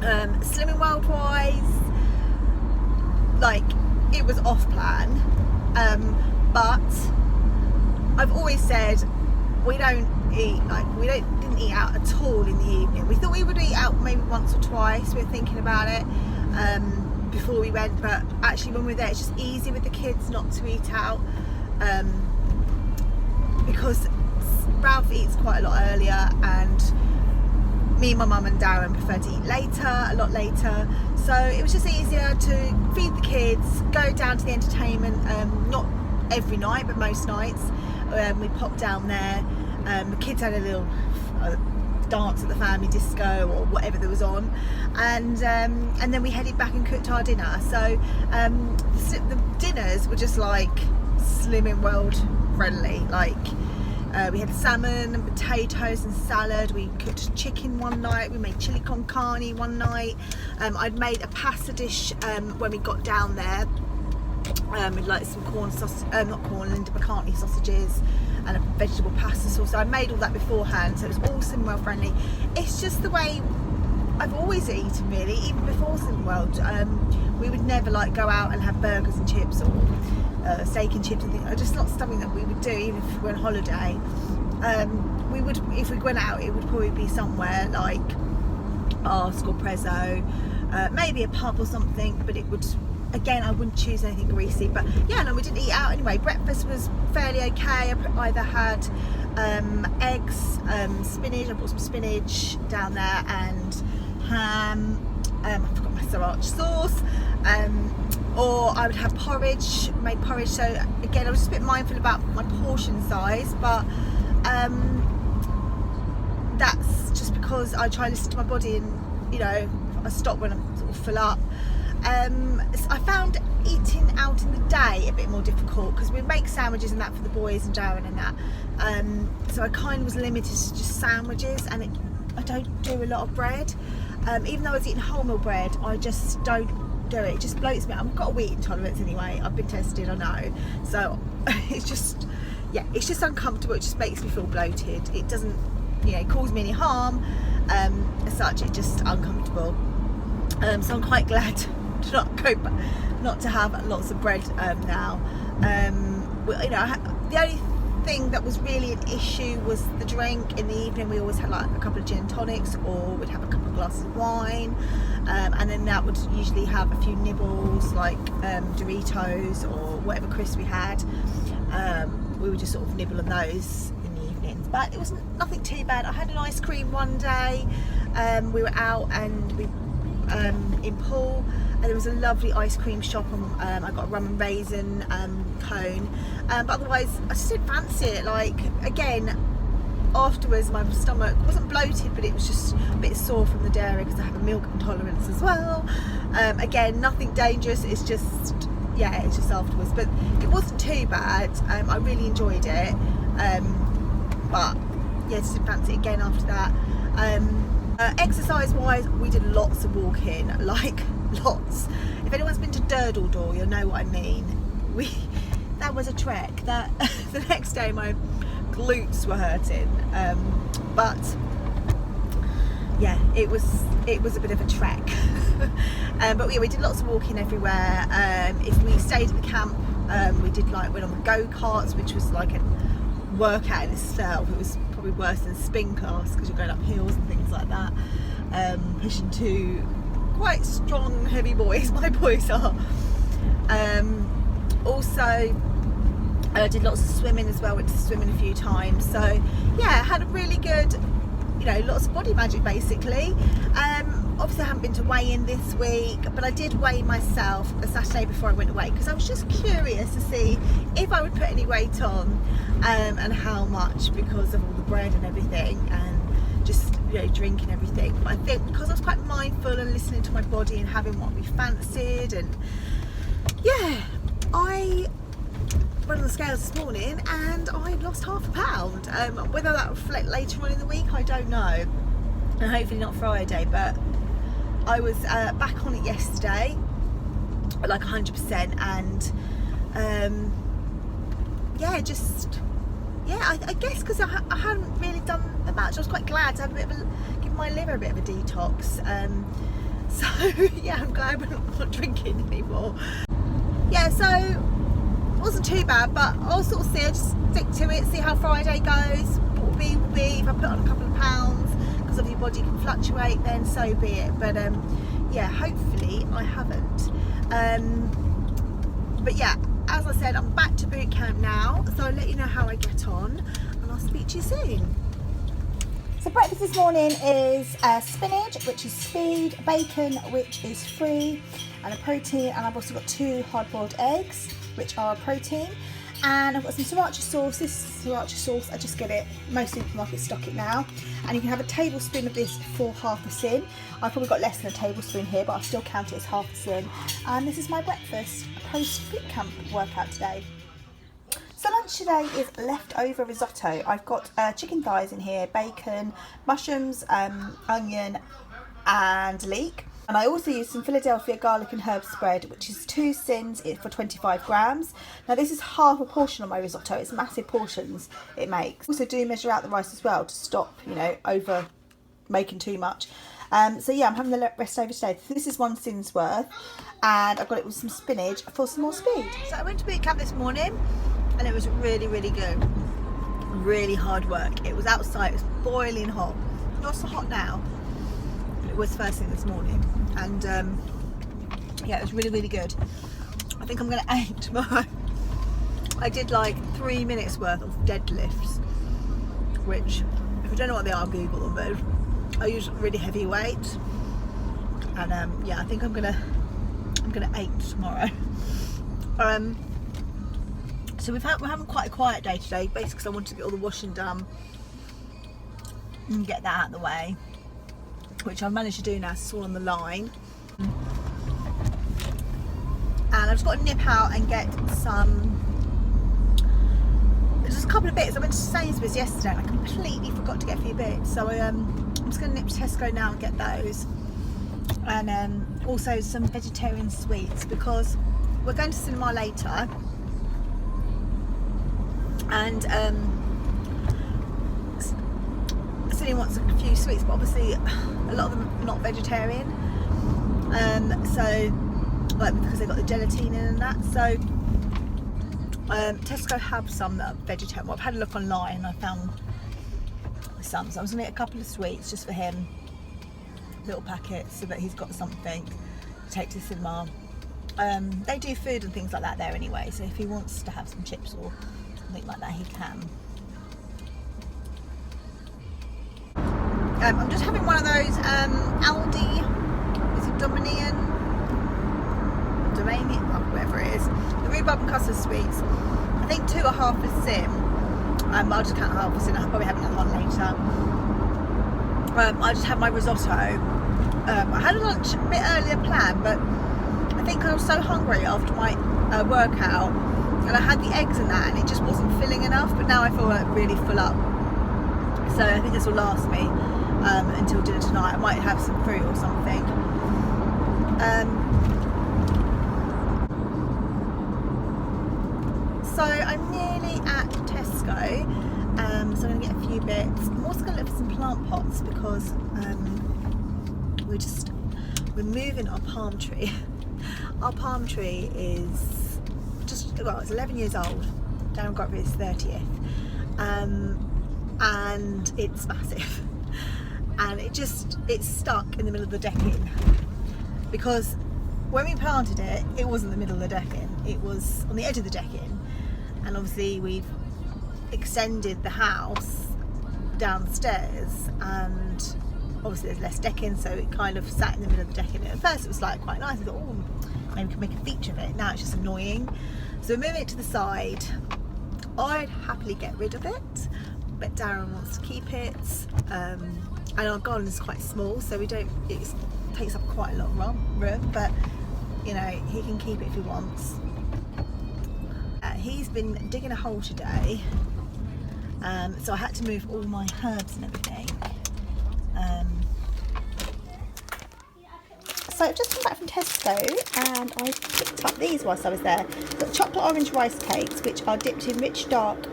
Slimming world wise, like, it was off plan, but I've always said we didn't eat out at all in the evening. We thought we would eat out maybe once or twice. We were thinking about it before we went, but actually when we're there, it's just easy with the kids not to eat out, because Ralph eats quite a lot earlier, and me, my mum and Darren prefer to eat a lot later, so it was just easier to feed the kids, go down to the entertainment, not every night but most nights. We popped down there, the kids had a little dance at the family disco or whatever that was on, and then we headed back and cooked our dinner. So the dinners were just like Slimming World friendly, like we had salmon and potatoes and salad. We cooked chicken one night. We made chili con carne one night. I'd made a pasta dish when we got down there, with like some Linda McCartney sausages and a vegetable pasta sauce. So I made all that beforehand, so it was all Slimming World friendly. It's just the way I've always eaten, really, even before Slimming World. We would never like go out and have burgers and chips or steak and chips and things. Just not something that we would do, even if we were on holiday. We would, if we went out, it would probably be somewhere like Ask or Prezzo, maybe a pub or something, but it would, again, I wouldn't choose anything greasy. But yeah, no, we didn't eat out anyway. Breakfast was fairly okay. I either had eggs, spinach, I bought some spinach down there, and ham, I forgot my sriracha sauce, or I would have made porridge. So again, I was just a bit mindful about my portion size, but that's just because I try to listen to my body, and, you know, I stop when I'm sort of full up. I found eating out in the day a bit more difficult, because we make sandwiches and that for the boys and Darren and that, so I kind of was limited to just sandwiches, and I don't do a lot of bread. Even though I was eating wholemeal bread, I just don't do it. It just bloats me. I've got a wheat intolerance anyway. I've been tested, I know. So it's just, yeah, it's just uncomfortable. It just makes me feel bloated. It doesn't, you know, cause me any harm. As such, it's just uncomfortable. So I'm quite glad to not to have lots of bread now. You know, the only thing that was really an issue was the drink. In the evening we always had like a couple of gin and tonics, or we'd have a couple of glasses of wine, and then that would usually have a few nibbles like Doritos or whatever crisps we had. We would just sort of nibble on those in the evenings, but it was nothing too bad. I had an ice cream one day. We were out and we in Poole, and there was a lovely ice cream shop, and I got a rum and raisin cone, but otherwise I just didn't fancy it. Like, again, afterwards my stomach wasn't bloated, but it was just a bit sore from the dairy, because I have a milk intolerance as well. Again, nothing dangerous, it's just, yeah, it's just afterwards, but it wasn't too bad. I really enjoyed it, but yeah, just didn't fancy it again after that. Exercise wise, we did lots of walking, like lots. If anyone's been to Durdledore, you'll know what I mean. That was a trek. That the next day my glutes were hurting, but yeah, it was a bit of a trek. But yeah, we did lots of walking everywhere. If we stayed at the camp, we did went on the go-karts, which was like a workout in itself. It was probably worse than spin class, because you're going up hills and things like that, pushing two quite strong heavy boys. My boys are. Also did lots of swimming as well. Went to swimming a few times, so yeah, had a really good, you know, lots of body magic basically. Obviously I haven't been to weigh-in this week, but I did weigh myself the Saturday before I went away, because I was just curious to see if I would put any weight on, and how much, because of all the bread and everything, and just, you know, drinking everything. But I think because I was quite mindful and listening to my body and having what we fancied, and yeah, I went on the scales this morning and I lost £0.5 pound. Whether that will reflect later on in the week, I don't know, and hopefully not Friday, but I was back on it yesterday, like 100%, and yeah, just, yeah, I guess because I hadn't really done that much, I was quite glad to have a bit of give my liver a bit of a detox, So yeah, I'm glad we're not drinking anymore. Yeah, so it wasn't too bad, but I'll sort of see, I'll just stick to it, see how Friday goes. What will be, if I put on a couple of pounds, because of your body can fluctuate, then so be it. But yeah, hopefully I haven't. But yeah, as I said, I'm back to boot camp now, so I'll let you know how I get on, and I'll speak to you soon. So breakfast this morning is spinach, which is speed, bacon, which is free, and a protein, and I've also got 2 hard-boiled eggs, which are a protein, and I've got some sriracha sauce. This sriracha sauce, I just get it, most supermarkets stock it now, and you can have a tablespoon of this for half a sin. I've probably got less than a tablespoon here, but I still count it as half a sin, and this is my breakfast post boot camp workout today. So lunch today is leftover risotto. I've got chicken thighs in here, bacon, mushrooms, onion and leek. And I also use some Philadelphia garlic and herb spread, which is 2 sins for 25 grams. Now this is half a portion of my risotto. It's massive portions it makes. Also do measure out the rice as well to stop, you know, over making too much. So yeah, I'm having the rest over today. This is 1 sin's worth, and I've got it with some spinach for some more speed. So I went to boot camp this morning, and it was really, really good. Really hard work. It was outside, it was boiling hot. Not so hot now, but it was first thing this morning. And yeah, it was really, really good. I think I'm going to aim tomorrow. I did like 3 minutes worth of deadlifts, which, if you don't know what they are, Google them, but I use really heavy weight. And yeah, I think I'm gonna aim tomorrow. So we're having quite a quiet day today, basically because I wanted to get all the washing done and get that out of the way, which I've managed to do now. It's all on the line. And I've just got to nip out and get just a couple of bits. I went to Sainsbury's yesterday and I completely forgot to get a few bits. So I'm just going to nip to Tesco now and get those. And also some vegetarian sweets, because we're going to cinema later. And Cindy wants a few sweets, but obviously a lot of them are not vegetarian. So, like, because they got the gelatine in and that. So Tesco have some that are vegetarian. Well, I've had a look online and I found some. So I was going to get a couple of sweets just for him, little packets, so that he's got something to take to the cinema. They do food and things like that there anyway, so if he wants to have some chips or something like that, he can. I'm just having one of those Aldi, is it Dominion, whatever it is, the rhubarb and custard sweets. I think 2 are half a sin. I'll just count half a sin. I'll probably have another one later. I just had my risotto. I had a lunch a bit earlier planned, but I think I was so hungry after my workout, and I had the eggs in that, and it just wasn't filling enough. But now I feel like really full up, so I think this will last me until dinner tonight. I might have some fruit or something. So I'm nearly at Tesco, so I'm going to get a few bits. I'm also going to look for some plant pots, because we're moving our palm tree. Our palm tree is it's 11 years old. Darren got it his 30th, and it's massive, and it's stuck in the middle of the decking, because when we planted it, it wasn't the middle of the decking, it was on the edge of the decking, and obviously we've extended the house downstairs, and obviously there's less decking, so it kind of sat in the middle of the decking. At first it was like quite nice. I thought, oh, maybe we can make a feature of it. Now it's just annoying, so we're moving it to the side. I'd happily get rid of it, but Darren wants to keep it, and our garden is quite small, so it takes up quite a lot of room, but you know, he can keep it if he wants. He's been digging a hole today, so I had to move all my herbs and everything. So I've just come back from Tesco and I picked up these whilst I was there. Got chocolate orange rice cakes, which are dipped in rich dark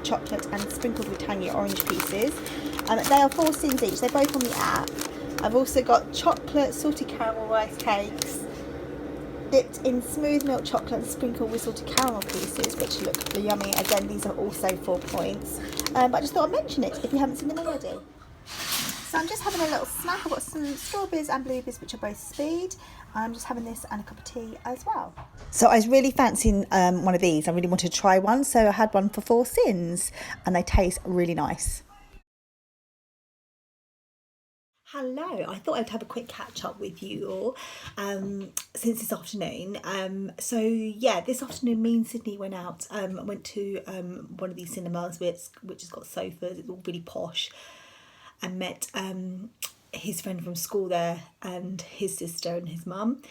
chocolate and sprinkled with tangy orange pieces. They are 4 sins each. They're both on the app. I've also got chocolate salted caramel rice cakes dipped in smooth milk chocolate and sprinkled with salted caramel pieces, which look yummy. Again, these are also 4 points. But I just thought I'd mention it if you haven't seen them already. So I'm just having a little snack. I've got some strawberries and blueberries, which are both speed. I'm just having this and a cup of tea as well. So I was really fancying one of these. I really wanted to try one, so I had one for 4 sins, and they taste really nice. Hello, I thought I'd have a quick catch up with you all since this afternoon. So yeah, this afternoon me and Sydney went out. I went to one of these cinemas which has got sofas. It's all really posh, and met his friend from school there and his sister and his mum.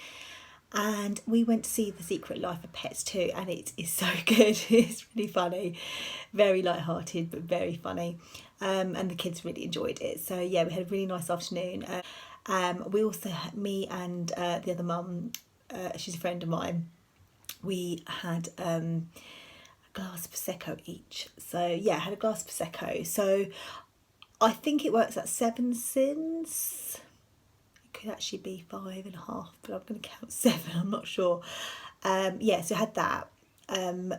And we went to see The Secret Life of Pets too, and it is so good. It's really funny, very light-hearted but very funny, and the kids really enjoyed it. So yeah, we had a really nice afternoon. We also, me and the other mum, she's a friend of mine, we had a glass of Prosecco each. So yeah, I had a glass of Prosecco. So I think it works at 7 sins. Could actually be 5.5, but I'm going to count 7, I'm not sure. Yeah, so I had that.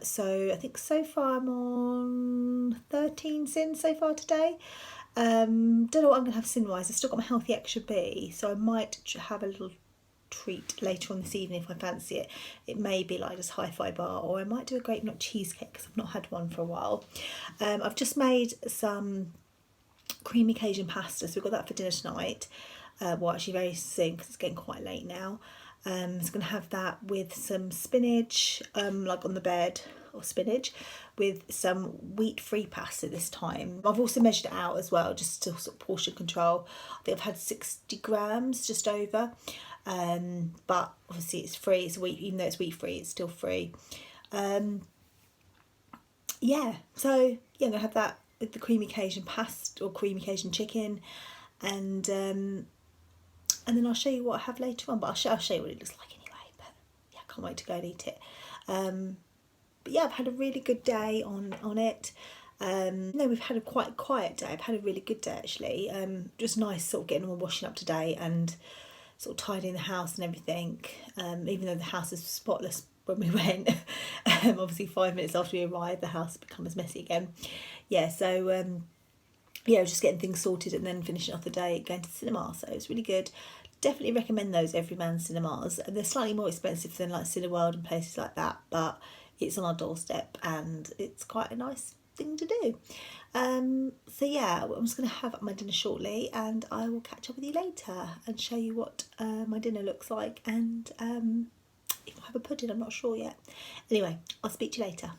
So I think so far I'm on 13 sins so far today. Don't know what I'm going to have sin wise. I've still got my healthy extra B, so I might have a little treat later on this evening if I fancy it. It may be like just hi-fi bar, or I might do a grape nut cheesecake because I've not had one for a while. I've just made some creamy Cajun pasta, so we've got that for dinner tonight. Well, actually very soon because it's getting quite late now. So I'm going to have that with some spinach, like on the bed, or spinach, with some wheat-free pasta this time. I've also measured it out as well, just to sort of portion control. I think I've had 60 grams, just over. But obviously it's free, it's wheat, even though it's wheat-free, it's still free. Yeah, so yeah, I'm going to have that with the creamy Cajun pasta, or creamy Cajun chicken, and then I'll show you what I have later on, but I'll show you what it looks like anyway. But yeah, I can't wait to go and eat it. But yeah, I've had a really good day on it. No, we've had a quite quiet day. I've had a really good day actually. Just nice sort of getting all washing up today and sort of tidying the house and everything. Even though the house is spotless when we went, obviously 5 minutes after we arrived, the house had become as messy again. Yeah, so yeah, just getting things sorted and then finishing off the day going to the cinema. So it's really good. Definitely recommend those Everyman cinemas. They're slightly more expensive than like Cineworld and places like that, but it's on our doorstep and it's quite a nice thing to do. So yeah, I'm just going to have my dinner shortly, and I will catch up with you later and show you what my dinner looks like, and if I have a pudding, I'm not sure yet. Anyway, I'll speak to you later.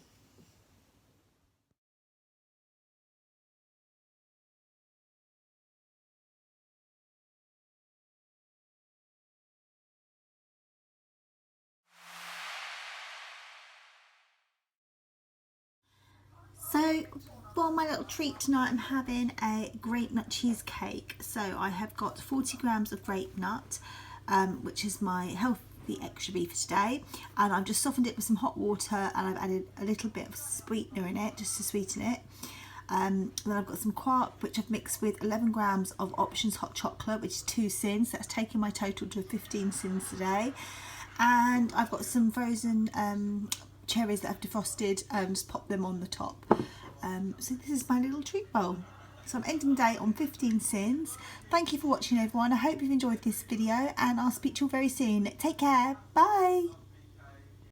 So for my little treat tonight, I'm having a grape nut cheesecake. So I have got 40 grams of grape nut, which is my healthy extra B for today, and I've just softened it with some hot water, and I've added a little bit of sweetener in it just to sweeten it. Then I've got some quark, which I've mixed with 11 grams of Options hot chocolate, which is 2 sins. That's taking my total to 15 sins today. And I've got some frozen cherries that I've defrosted and just popped them on the top. So this is my little treat bowl. So I'm ending the day on 15 sins. Thank you for watching everyone. I hope you've enjoyed this video, and I'll speak to you all very soon. Take care. Bye.